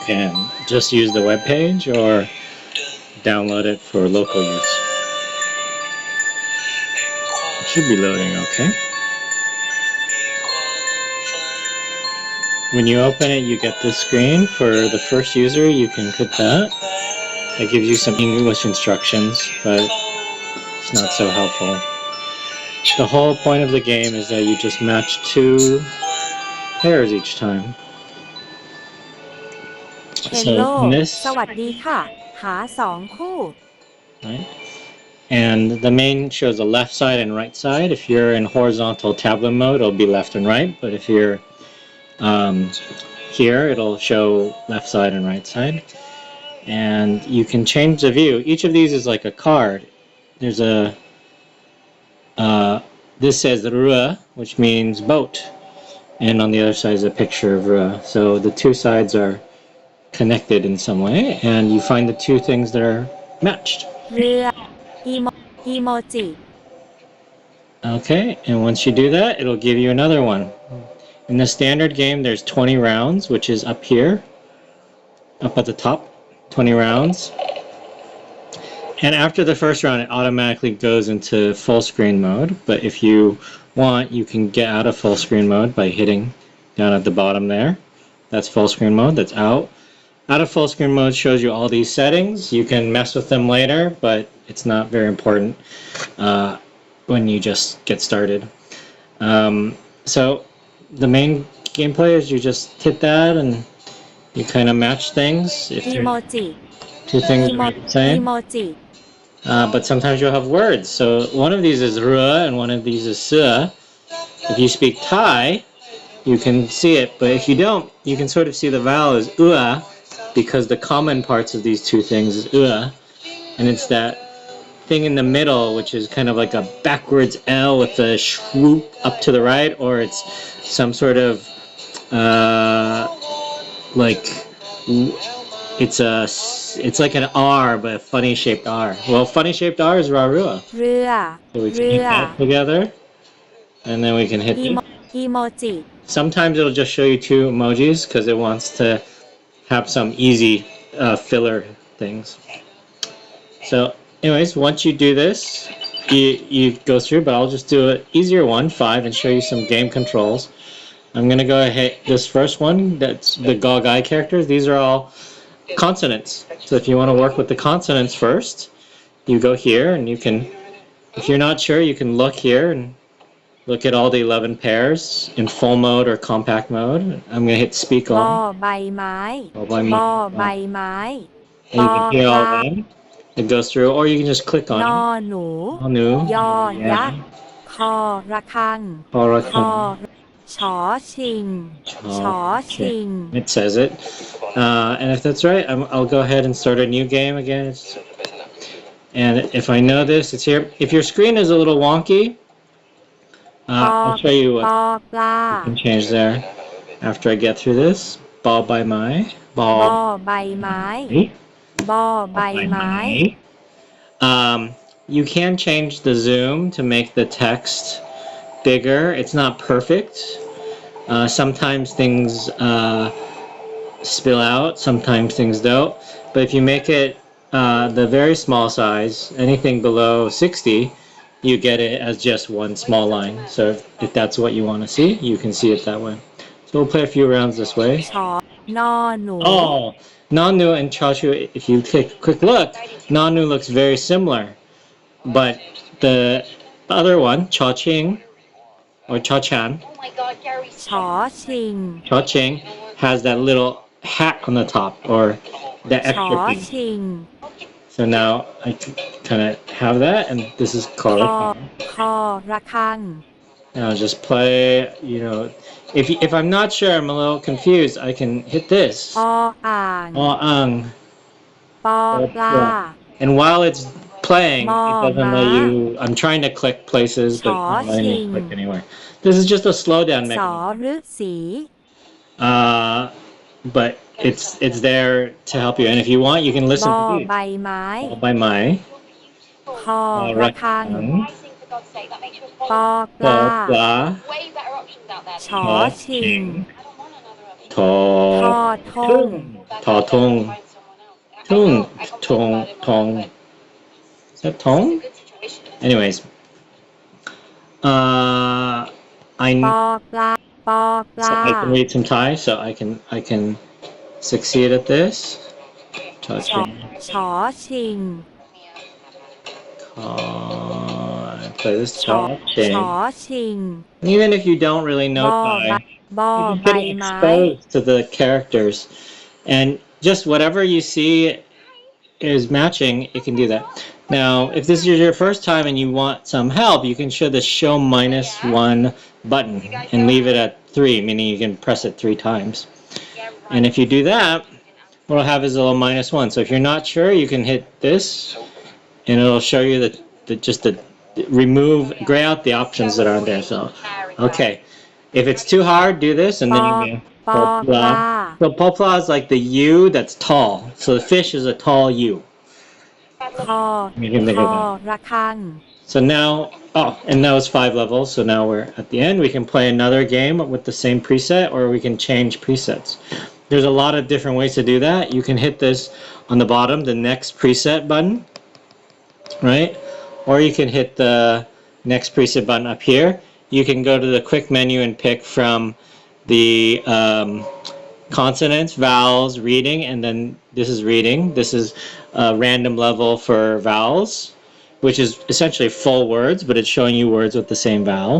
can just use the web page or download it for local use. It should be loading okay. When you open it, you get this screen. For the first user, you can click that. It gives you some English instructions, but it's not so helpful. The whole point of the game is that you just match 2 pairs each time. So in this, สวัสดีค่ะหา2คู่ right? And the main shows the left side and right side. If you're in horizontal tablet mode, it'll be left and right. But if you're here, it'll show left side and right side. And you can change the view. Each of these is like a card. There's a this says Rua, which means boat, and on the other side is a picture of Rua. So the 2 sides are connected in some way, and you find the 2 things that are matched. เรืออีโมจิ Okay, and once you do that, it'll give you another one. In the standard game, there's 20 rounds, which is up here, up at the top, 20 rounds. And after the first round, it automatically goes into full screen mode. But if you want, you can get out of full screen mode by hitting down at the bottom there. That's full screen mode, that's out. Out of full screen mode shows you all these settings. You can mess with them later, but it's not very important when you just get started. So the main gameplay is you just hit that and you kind of match things. If อีโมจิ 2 things are the อี same. โมจิ But sometimes you'll have words. So one of these is Rua and one of these is Sua. If you speak Thai, you can see it. But if you don't, you can sort of see the vowel is Ua, because the common parts of these 2 things is Ua. And it's that thing in the middle, which is kind of like a backwards L with a swoop up to the right, or it's some sort of like it's like an R, but a funny shaped R. Well, funny shaped R is Rarua. เรือ So we can hit that together, and then we can hit it. อีโมจิ Sometimes it'll just show you 2 emojis because it wants to have some easy filler things. So anyways, once you do this, you go through, but I'll just do an easier one, 5, and show you some game controls. I'm going to go ahead, this first one, that's the Gogai characters. These are all consonants. So if you want to work with the consonants first, you go here and you can, if you're not sure, you can look here and look at all the 11 pairs in full mode or compact mode. I'm going to hit speak บอ all. ใบไม้ บอ บอใบไม้ And you can hear all of them. It goes through, or you can just click on นอ it. หนู Anu. ยอยักษ์คอระฆัง Horakam. ชอชิง ชอชิง It says it. And if that's right, I'll go ahead and start a new game again. And if I know this, it's here. If your screen is a little wonky, I'll show you ป what อปลา you can change there after I get through this. Ball by my. บอ Ball. ใบไม้ บอใบไม้ You can change the zoom to make the text bigger. It's not perfect. Sometimes things spill out, sometimes things don't. But if you make it the very small size, anything below 60, you get it as just one small line. So if that's what you want to see, you can see it that way. So we'll play a few rounds this way. ชอนอหนู Oh, Nanu and Chachu, if you take a quick look, Nanu looks very similar. But the other one, Cha-Ching, or Cha-Chan, ชอชิง Cha-Ching, has that little hat on the top, or the ชอ extra thing. ชิง So now I kind of have that, and this is คอ called. คอระฆัง Now just play, you know, if I'm not sure, I'm a little confused, I can hit this. ออ่าง Ang. ปอปลา And while it's playing, it doesn't let Mama. you. I'm trying to click places, but it's not letting me Chawching. click anywhere. This is just a slowdown สอ mechanism. ฤษี But it's there to help you. And if you want, you can บ listen อ to ใบ these. ไม้ All by my คอระฆัง ปอปลา Bla ชอชิง To ทอทง Tung Tall tung. Tung. Tong. Tong. Is that tong? Anyways. ปอ I ปลาปอป so ลา I can read some Thai, so I can succeed at this. ชอชอชิง Play this ชอ ชอ ching. ชิง Even if you don't really บ know อใบ Thai, บอ you're just ใบ getting ไม้ exposed to the characters. And just whatever you see is matching, it can do that. Now, if this is your first time and you want some help, you can show the show -1 button and leave it at 3, meaning you can press it 3 times. And if you do that, what it'll have is a little -1. So if you're not sure, you can hit this, and it'll show you the gray out the options that aren't there. So, okay. If it's too hard, do this, and ป then อ you go ปอปลา popla. So popla is like the U that's tall. So the fish is a tall U. คอ You can think ค of อ that. ระฆัง So now, and that was 5 levels. So now we're at the end. We can play another game with the same preset, or we can change presets. There's a lot of different ways to do that. You can hit this on the bottom, the next preset button, right? Or you can hit the next preset button up here. You can go to the quick menu and pick from the consonants, vowels, reading, and then this is reading. This is a random level for vowels, which is essentially full words, but it's showing you words with the same vowel.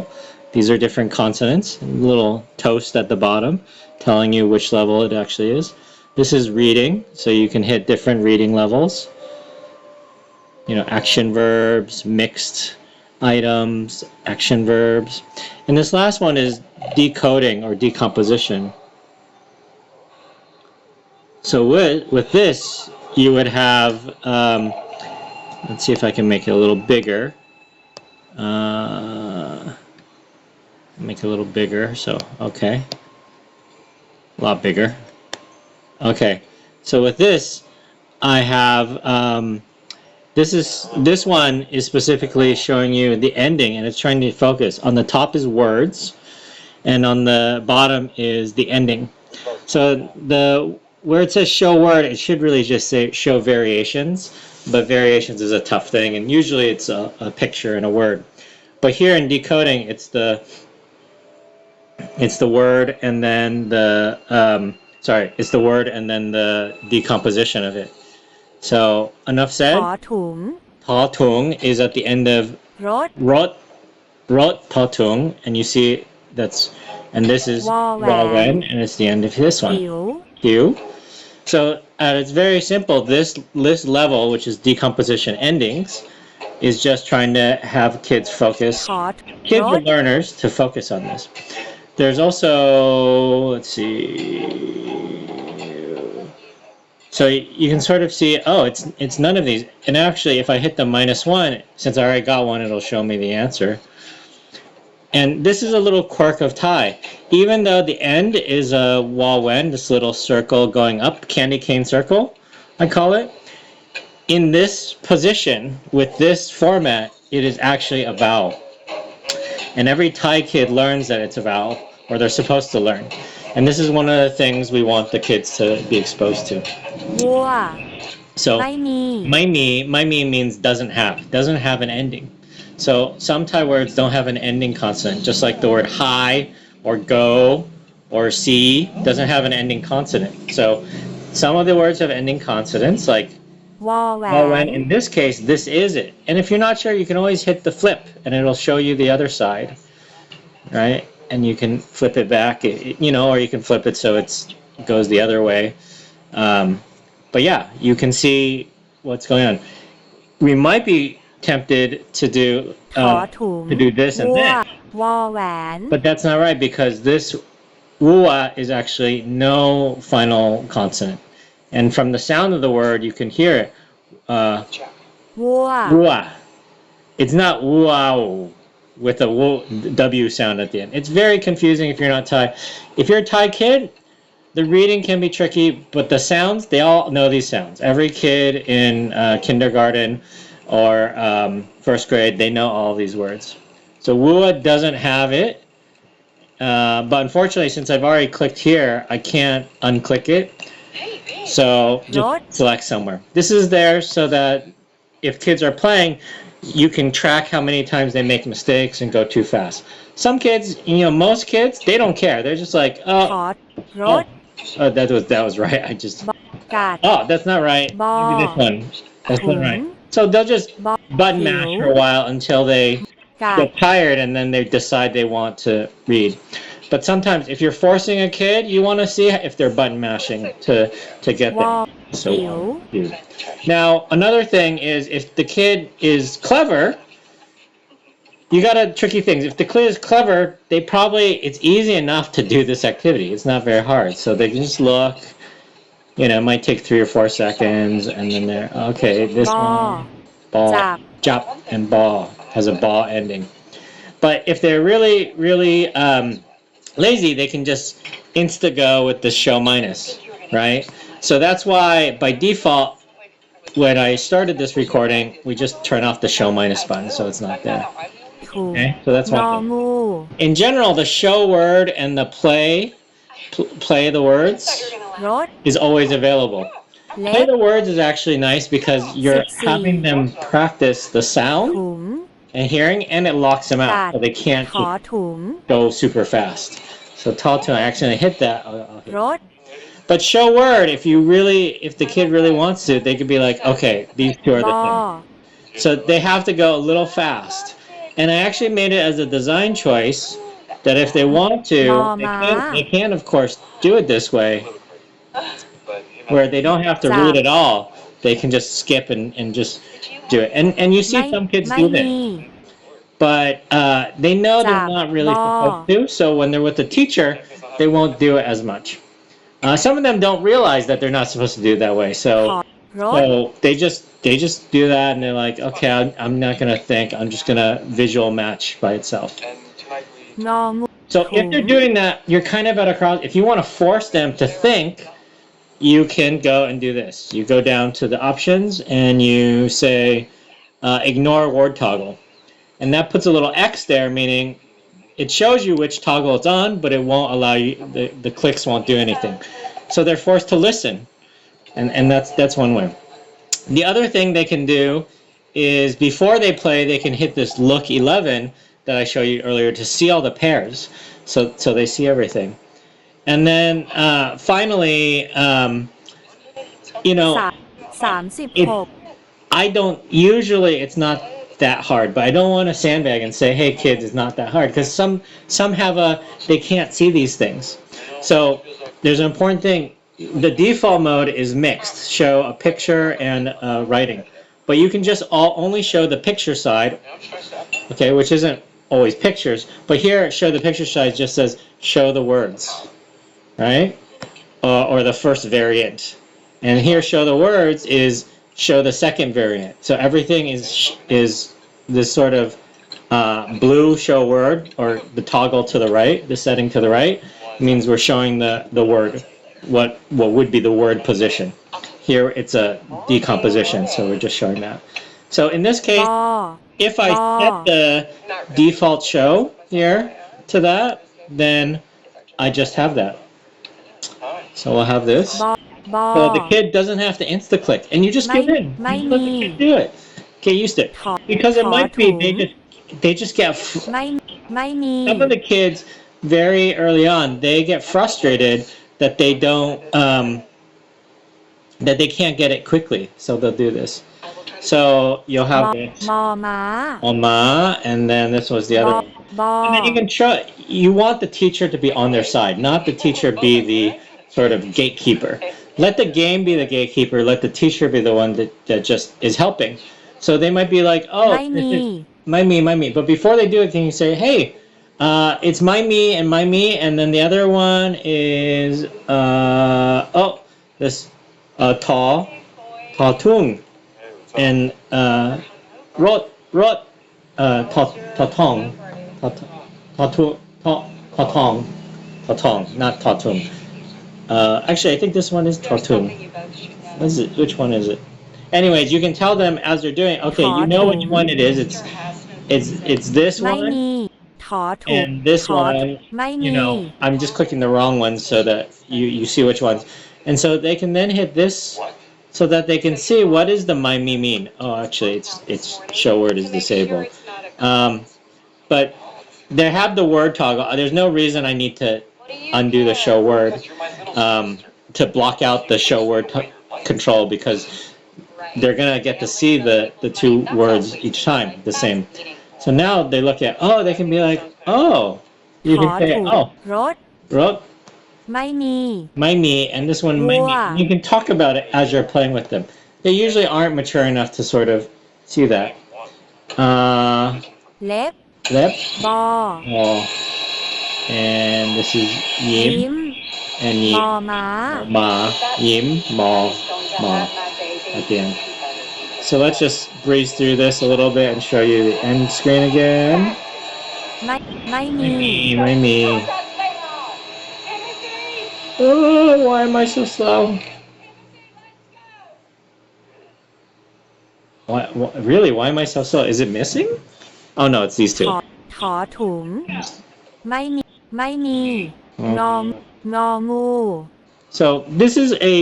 These are different consonants, a little toast at the bottom telling you which level it actually is. This is reading, so you can hit different reading levels. You know, action verbs, mixed items, action verbs. And this last one is decoding or decomposition. So with this, you would have, let's see if I can make it a little bigger. Make it a little bigger, so, okay. A lot bigger. Okay, so with this, I have, this one is specifically showing you the ending, and it's trying to focus. On the top is words, and on the bottom is the ending. So where it says show word, it should really just say show variations, but variations is a tough thing, and usually it's a picture and a word. But here in decoding, it's the word and then it's the word and then the decomposition of it. So enough ถ said. อถุง Ta tung is at the end of รถ rot ta tung, and you see and this is Wa wen. and it's the end of this หิ one. ว Q. So it's very simple. This level, which is decomposition endings, is just trying to have kids focus. ถอ Kids ร or ถ learners to focus on this. There's also, let's see. So you can sort of see, oh, it's none of these. And actually, if I hit the -1, since I already got one, it'll show me the answer. And this is a little quirk of Thai. Even though the end is a wa wen, this little circle going up, candy cane circle, I call it. In this position, with this format, it is actually a vowel. And every Thai kid learns that it's a vowel, or they're supposed to learn. And this is one of the things we want the kids to be exposed to. วัว So, ไม่มี my me means doesn't have an ending. So some Thai words don't have an ending consonant, just like the word hi or go or see doesn't have an ending consonant. So some of the words have ending consonants, like วอแหว well, น in this case, this is it. And if you're not sure, you can always hit the flip, and it'll show you the other side, right? And you can flip it back, or you can flip it so it goes the other way. But yeah, you can see what's going on. We might be tempted to do ถอถุง this and วัว this, วอแหวน but that's not right because this wua is actually no final consonant, and from the sound of the word you can hear it. วัว Wua. It's not wow with a W sound at the end. It's very confusing if you're not Thai. If you're a Thai kid, the reading can be tricky, but the sounds, they all know these sounds. Every kid in kindergarten or first grade, they know all these words. So Wua doesn't have it, but unfortunately, since I've already clicked here, I can't unclick it. So just Rot. select somewhere. This is there so that if kids are playing, you can track how many times they make mistakes and go too fast. Some kids, most kids, they don't care. They're just like, ถอดร oh, ถ that was right. I just กัด oh, that's not right. บอ Maybe this one. That's ถุ not ง right. So they'll just บอ button หิว mash for a while until they กัด get tired and then they decide they want to read. But sometimes if you're forcing a kid, you want to see if they're button mashing to get วอ them. So หิว dude. Now another thing is if the kid is clever, you got to tricky things. If the kid is clever, it's easy enough to do this activity. It's not very hard. So they can just look. It might take 3 or 4 seconds, and then they're okay. This บอ one, ball, จับ jump, and ball has a ball ending. But if they're really, really lazy, they can just insta go with the show minus, right? So that's why by default, when I started this recording, we just turn off the show minus button, so it's not there. ถูก Okay, so that's ง one อ thing. งู In general, the show word and the play the words รถ is always available. เล็ Play ก the words is actually nice because you're 14 having them practice the sound ถุง and hearing, and it locks them กั out ด so they can't ถอ just ถุง go super fast. So tall tune, I accidentally hit that. I'll hit. รถ But show word, if the kid really wants to, they could be like, okay, these two are บ the อ things. So they have to go a little fast. And I actually made it as a design choice that if they want to, they can of course do it this way, where they don't have to read at all. They can just skip and just do it. And you see ไม่ some kids ไม่ do มี this. But they know they're not really จับ supposed to, so when they're with the teacher, they won't do it as much. Some of them don't realize that they're not supposed to do it that way, ถอดรถ so they just do that, and they're like, okay, I'm not gonna think, I'm just gonna visual match by itself. งองู So if they're doing that, you're kind of at a cross. If you want to force them to think, you can go and do this. You go down to the options and you say ignore word toggle, and that puts a little X there, meaning it shows you which toggle it's on, but it won't allow you, the clicks won't do anything. So they're forced to listen, and that's one way. The other thing they can do is before they play, they can hit this look 11 that I showed you earlier to see all the pairs, so they see everything. And then finally, 36 I don't usually, it's not that hard, but I don't want to sandbag and say, hey kids, it's not that hard, because some have they can't see these things. So there's an important thing. The default mode is mixed, show a picture and writing, but you can just only show the picture side, okay, which isn't always pictures, but here show the picture side just says show the words, right, or the first variant, and here show the words is show the second variant. So everything is this sort of blue show word, or the toggle to the right, the setting to the right, means we're showing the word, what would be the word position. Here it's a decomposition, so we're just showing that. So in this บ case, อ if I set the default show here to that, then I just have that. So we'll have this. บอ So the kid doesn't have to insta click, and you just give in. Mai You let the mi. kid do it. Get used to it, Thọ- because it might be thọ they just get ไม่มี some of the kids very early on, they get frustrated that they don't that they can't get it quickly, so they'll do this. So you'll ม have อ this มอม้า Oma, and then this was the บ other อ one. บอ And then you can show, you want the teacher to be on their side, not the teacher be the sort of gatekeeper. Let the game be the gatekeeper, let the teacher be the one that just is helping. So they might be like, oh, ไม่มี my me. But before they do it, then you say, hey, it's my me, and then the other one is, this tall tung, and rot, tong, not tatung. Actually, I think this one is tatung. What is it? Which one is it? Anyways, you can tell them as they're doing. Okay, you know which one it is. It's this ไม่ one มีถอถุง and this ถอ one. ไม่มี I'm just clicking the wrong ones so that you see which ones. And so they can then hit this so that they can see what is the my me mean. Oh, actually, it's show word is disabled. But they have the word toggle. There's no reason I need to undo the show word to block out the show word control, because they're going to get to see the two words each time the same. So now they look at, oh, they can be like, oh, you can say, oh, รถ wrote ไม่มี my me, and this one my me. And you can talk about it as you're playing with them. They usually aren't mature enough to sort of see that. เล็บ Lep, บอ oh, and this is ยิ้ yim ม and มอ yim, ม้า ma, yim, ma, ma at the end. So let's just breeze through this a little bit and show you the end screen again. ไม่มี My me. Oh, why am I so slow? Really? Why am I so slow? Is it missing? Oh no, it's these ถ two. อถุง ไม่มี งองู So this is a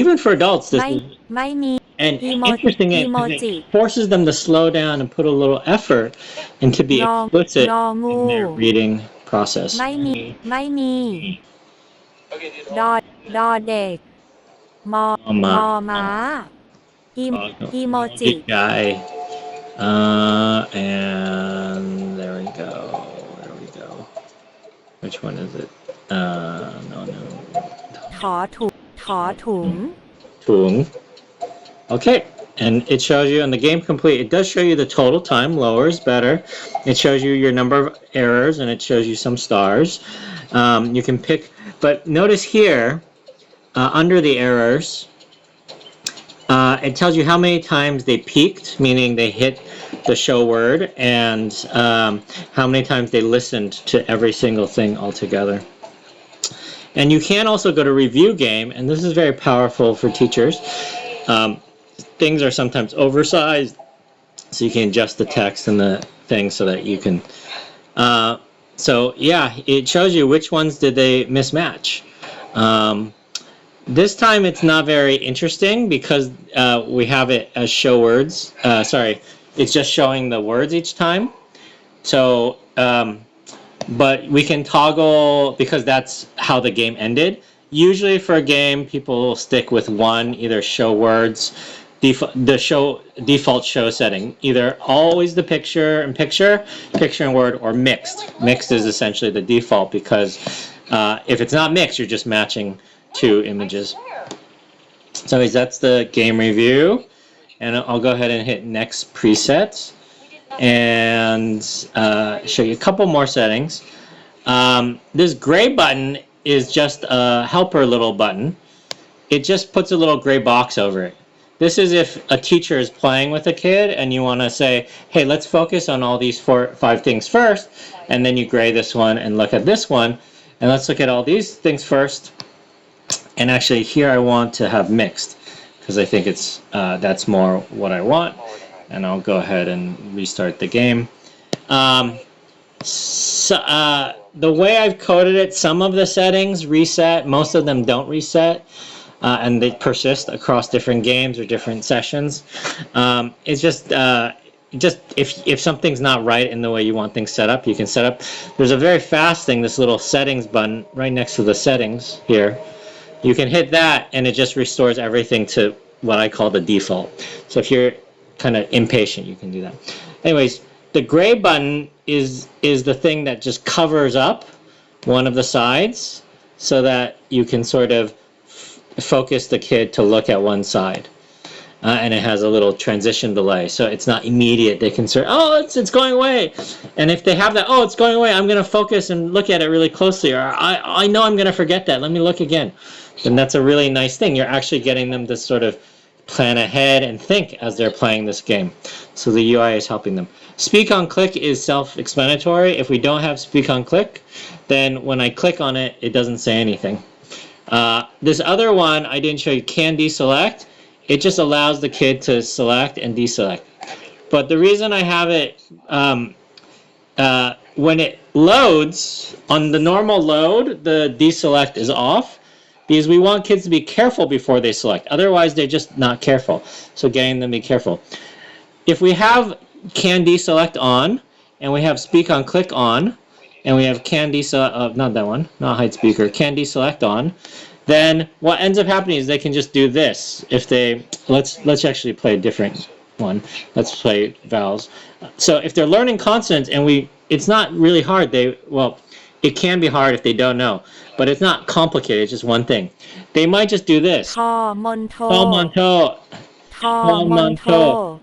even for adults, this ไม่ is มี an interesting game because emoji. it forces them to slow down and put a little effort and to be explicit งองู in their reading process. ไม่มี ดอเด็ก มอ Mama. ม้า อีโมจิ Big guy. And there we go. There we go. Which one is it? No. ถอถุง Tung. Okay. And it shows you on the game complete. It does show you the total time. Lower is better. It shows you your number of errors, and it shows you some stars. You can pick, but notice here, under the errors, it tells you how many times they peaked, meaning they hit the show word, and how many times they listened to every single thing altogether. And you can also go to review game, and this is very powerful for teachers. Things are sometimes oversized, so you can adjust the text and the thing so that you can. So yeah, it shows you which ones did they mismatch. This time it's not very interesting because we have it as show words. Sorry, it's just showing the words each time. So, but we can toggle because that's how the game ended. Usually for a game, people will stick with one, either show words, default show setting, either always the picture and word, or mixed. Mixed is essentially the default because if it's not mixed, you're just matching two images. So anyways, that's the game review, and I'll go ahead and hit next preset and show you a couple more settings. This gray button is just a helper little button. It just puts a little gray box over it. This is if a teacher is playing with a kid and you want to say, hey, let's focus on all these 5 things first, and then you gray this one and look at this one, and let's look at all these things first. And actually here I want to have mixed because I think it's that's more what I want, and I'll go ahead and restart the game. The way I've coded it, some of the settings reset, most of them don't reset, and they persist across different games or different sessions. It's just if something's not right in the way you want things set up, you can set up. There's a very fast thing, this little settings button right next to the settings here. You can hit that and it just restores everything to what I call the default. So if you're kind of impatient, you can do that. Anyways, the gray button is the thing that just covers up one of the sides so that you can sort of focus the kid to look at one side. And it has a little transition delay, so it's not immediate. They can sort of, oh, it's going away. And if they have that, oh, it's going away, I'm going to focus and look at it really closely, or I know I'm going to forget that, let me look again. Then that's a really nice thing. You're actually getting them to sort of plan ahead and think as they're playing this game. So the UI is helping them. Speak on click is self-explanatory. If we don't have speak on click, then when I click on it, it doesn't say anything. This other one I didn't show you, can deselect. It just allows the kid to select and deselect. But the reason I have it when it loads, on the normal load, the deselect is off because we want kids to be careful before they select. Otherwise, they're just not careful. So getting them to be careful. If we have can deselect on, and we have speak on click on, and we have can deselect, not that one, not hide speaker, can deselect on, then what ends up happening is they can just do this. If they, let's actually play a different one. Let's play vowels. So if they're learning consonants and it's not really hard. It can be hard if they don't know, but it's not complicated. It's just one thing. They might just do this. ทอมอนโท Monto, ทอมอนโท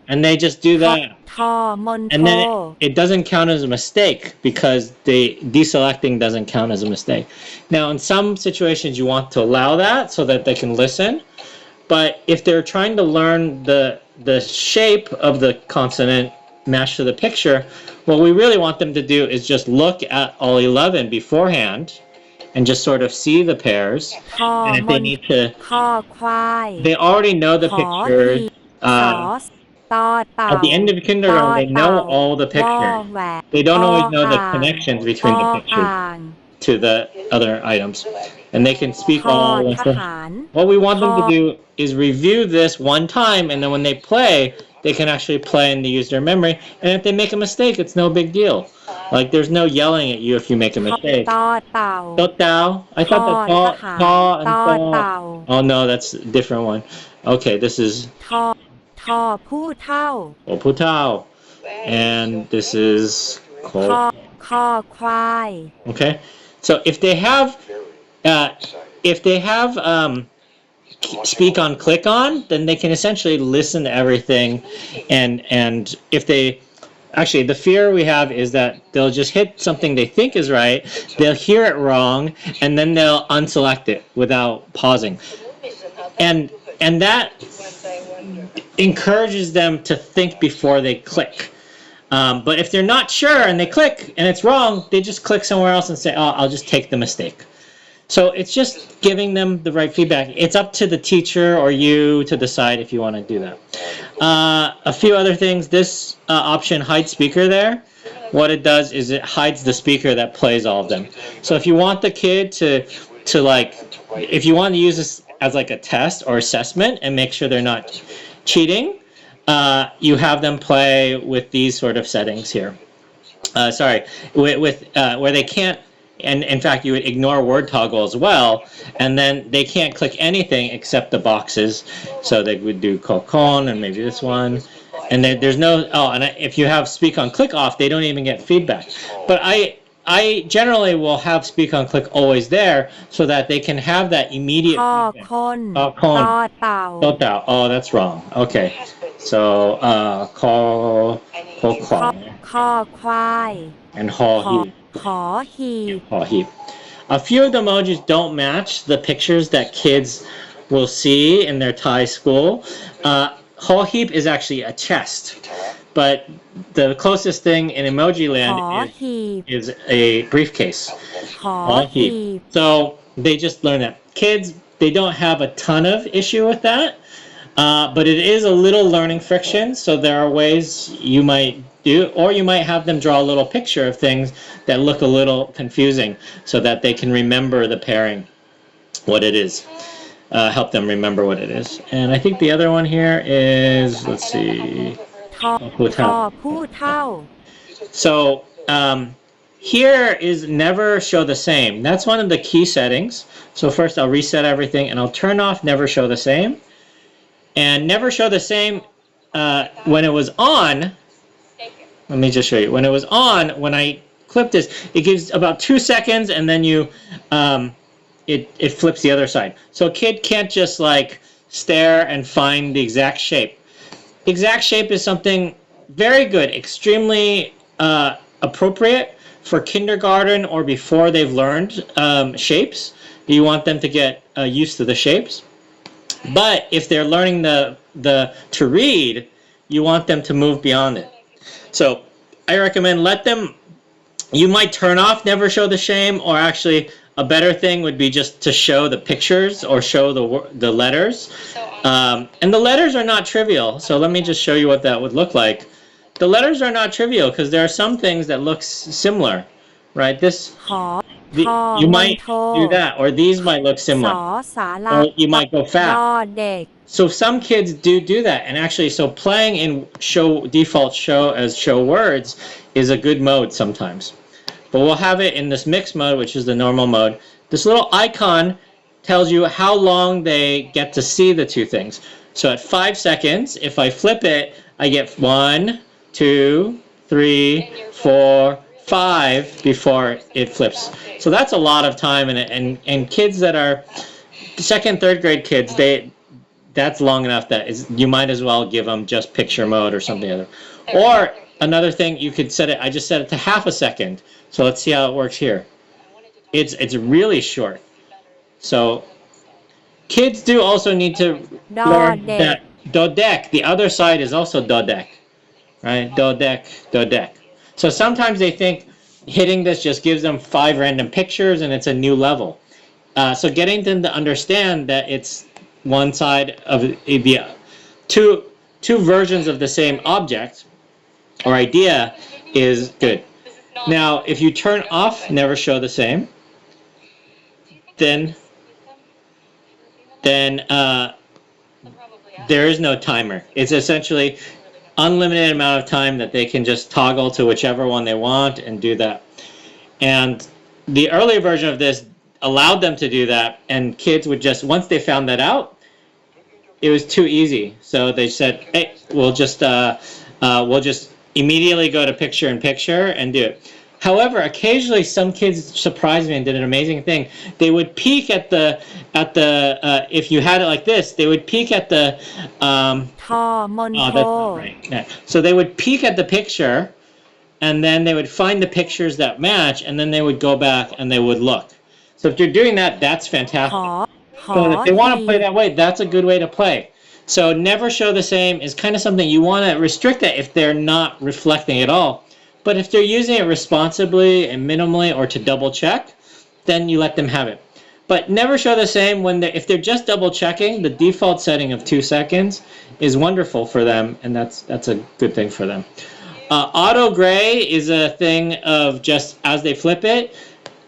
and they just do that. ทอมอนโท And then it doesn't count as a mistake because the deselecting doesn't count as a mistake. Now, in some situations, you want to allow that so that they can listen. But if they're trying to learn the shape of the consonant matched to the picture, what we really want them to do is just look at all 11 beforehand and just sort of see the pairs. ทอ And if มอ they น need to, คอควาย they already know the ขอ pictures. สอสตอเต่า At the end of kindergarten, they know all the วอ pictures. แหวน They don't always know the อ่าง connections between the อ่ pictures าง to the other items. And they can speak ทอ all ท the stuff. หาร What we want them to do is review this one time, and then when they play, they can actually play and they use their memory. And if they make a mistake, it's no big deal. Like, there's no yelling at you if you make a mistake. ตอเต่า Totao. I thought that ท ta, หาร ta and ตอเต่า ta. Oh no, that's a different one. Okay, this is ทอทอผู้เท่า oputao. And this is คอ ko. คอควาย Okay, so if they have speak on click on, then they can essentially listen to everything, and if they actually, the fear we have is that they'll just hit something they think is right, they'll hear it wrong, and then they'll unselect it without pausing, and that encourages them to think before they click. But if they're not sure and they click and it's wrong, they just click somewhere else and say, oh, I'll just take the mistake. So it's just giving them the right feedback. It's up to the teacher or you to decide if you want to do that. A few other things. This option, hide speaker there, what it does is it hides the speaker that plays all of them. So if you want the kid to like, if you want to use this as like a test or assessment and make sure they're not cheating, you have them play with these sort of settings here. With where they can't, and in fact you would ignore word toggle as well, and then they can't click anything except the boxes. So they would do kokon and maybe this one, and then there's no, if you have speak on click off, they don't even get feedback. But I generally will have speak on click always there so that they can have that immediate คอ feedback. คน คอคน ตอเต่า Totao. Oh, that's wrong. Okay. So, ko คอ kwai คอควาย and ขอ he ขอหีบ heap. A few of the emojis don't match the pictures that kids will see in their Thai school. Heap is actually a chest, but the closest thing in emoji ขอ land หีบ is a briefcase. ขอหีบ So they just learn that. Kids, they don't have a ton of issue with that, but it is a little learning friction. So there are ways you might do, or you might have them draw a little picture of things that look a little confusing so that they can remember the pairing, what it is. Help them remember what it is. And I think the other one here is, let's see, ทอผู้เท่า So here is never show the same. That's one of the key settings. So first I'll reset everything and I'll turn off never show the same. And never show the same when it was on. Let me just show you. When it was on, when I clip this, it gives about 2 seconds and then you it flips the other side. So a kid can't just like stare and find the exact shape. Exact shape is something very good, extremely appropriate for kindergarten or before they've learned shapes. You want them to get used to the shapes. But if they're learning to read, you want them to move beyond it. So I recommend you might turn off never show the shame, or actually a better thing would be just to show the pictures or show the letters. And the letters are not trivial. So let me just show you what that would look like. the letters are not trivial because there are some things that look similar, right? This, ขอทอ you มน might โท do that, or these might look ส similar, อสาระ or you might go ดอ fast. เด็ก So some kids do that, and actually, so playing in show default show as show words is a good mode sometimes. But we'll have it in this mixed mode, which is the normal mode. This little icon tells you how long they get to see the two things. So at 5 seconds, if I flip it, I get 1, 2, 3, 4, 5 before it flips. So that's a lot of time, and kids that are second, third grade kids, that's long enough that you might as well give them just picture mode or something other. Or another thing, you could set it. I just set it to half a second. So let's see how it works here. It's really short. So kids do also need to learn that dodec. The other side is also dodec, right? Dodec. So sometimes they think hitting this just gives them 5 random pictures and it's a new level. So getting them to understand that it's one side of the two versions of the same object or idea is good. Now, if you turn off never show the same, then there is no timer. It's essentially unlimited amount of time that they can just toggle to whichever one they want and do that. And the earlier version of this allowed them to do that, and kids would just, once they found that out, it was too easy. So they said, hey, we'll just immediately go to picture-in-picture and do it. However, occasionally some kids surprised me and did an amazing thing. They would peek at the if you had it like this, they would peek at the ทอมน oh, โท that's not right. Yeah. So they would peek at the picture, and then they would find the pictures that match, and then they would go back and they would look. So if you're doing that, that's ข fantastic. อ ขอ So if they want to ที play that way, that's a good way to play. So never show the same is kind of something you want to restrict that if they're not reflecting at all. But if they're using it responsibly and minimally or to double check, then you let them have it. But never show the same when if they're just double checking, the default setting of 2 seconds is wonderful for them, and that's a good thing for them. Auto gray is a thing of just as they flip it,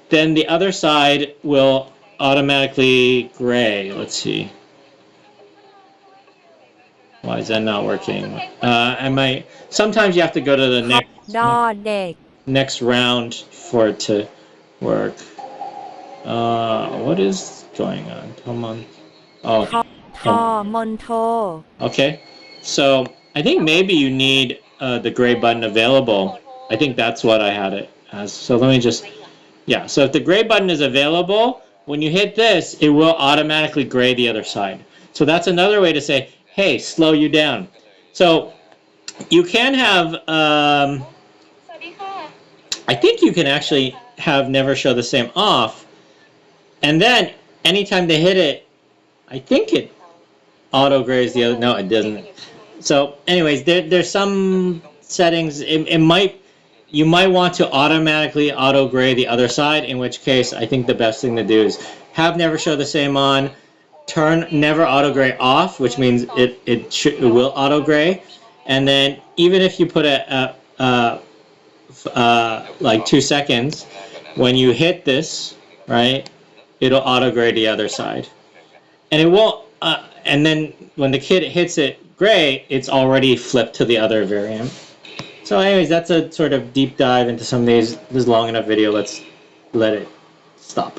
then the other side will automatically gray. Let's see. Why is that not working? Sometimes you have to go to the ดอเด็ก next round for it to work. What is going on? Come on. ทอ Oh, ทอมนโท okay. So I think maybe you need the gray button available. I think that's what I had it as. So let me just, yeah. So if the gray button is available, when you hit this, it will automatically gray the other side. So that's another way to say, hey, slow you down. So you can have, I think you can actually have never show the same off. And then anytime they hit it, I think it auto grays the other. No, it doesn't. So anyways, there's some settings. You might want to automatically auto gray the other side, in which case I think the best thing to do is have never show the same on, turn never auto gray off, which means it will auto gray, and then even if you put like 2 seconds, when you hit this, right, it'll auto gray the other side, and it won't. And then when the kid hits it gray, it's already flipped to the other variant. So anyways, that's a sort of deep dive into some of these. This is long enough video. Let's let it stop.